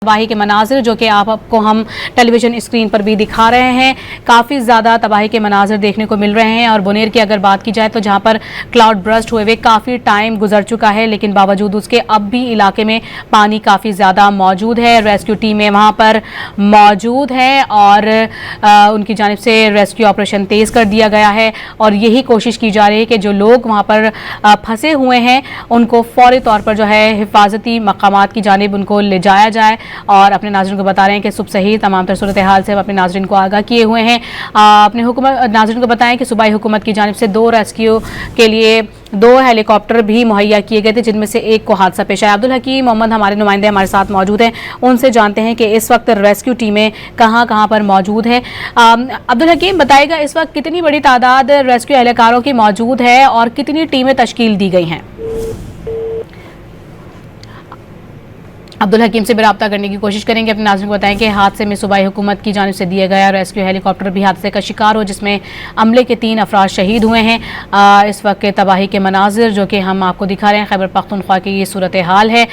तबाही के मनाजिर जो कि आपको हम टेलीविजन स्क्रीन पर भी दिखा रहे हैं। काफ़ी ज़्यादा तबाही के मनाजिर देखने को मिल रहे हैं। और बुनेर की अगर बात की जाए तो जहां पर क्लाउड बर्स्ट हुए काफ़ी टाइम गुजर चुका है, लेकिन बावजूद उसके अब भी इलाके में पानी काफ़ी ज़्यादा मौजूद है। रेस्क्यू टीमें वहां पर मौजूद हैं और उनकी जानिब से रेस्क्यू ऑपरेशन तेज़ कर दिया गया है और यही कोशिश की जा रही है कि जो लोग वहाँ पर फंसे हुए हैं उनको फौरी तौर पर जो है हिफाजती मकामात की जानिब उनको ले जाया जाए। और अपने नाज़रीन को बता रहे हैं कि सुबह से ही तमाम तर सूरत हाल से अपने नाज़रीन को आगाह किए हुए हैं। अपने नाज़रीन को बताएं कि सूबाई हुकूमत की जानिब से 2 रेस्क्यू के लिए 2 हेलीकॉप्टर भी मुहैया किए गए थे, जिनमें से एक को हादसा पेश आया। अब्दुल हकीम मोहम्मद हमारे नुमाइंदे हमारे साथ मौजूद हैं, उनसे जानते हैं कि इस वक्त रेस्क्यू टीमें कहां कहां पर मौजूद हैं। अब्दुल हकीम बताइएगा, इस वक्त कितनी बड़ी तादाद रेस्क्यू एहलकारों की मौजूद है और कितनी टीमें तश्कील दी गई हैं? अब्दुल हकीम से भी रब्ता करने की कोशिश करेंगे। अपने नाज़रीन को बताएं कि हादसे में सूबाई हुकूमत की जानिब से दिया गया रेस्क्यू हेलीकॉप्टर भी हादसे का शिकार हो, जिसमें अमले के 3 अफराद शहीद हुए हैं। इस वक्त तबाही के मनाजिर जो कि हम आपको दिखा रहे हैं, खैबर पख्तूनख्वा की ये सूरत हाल है।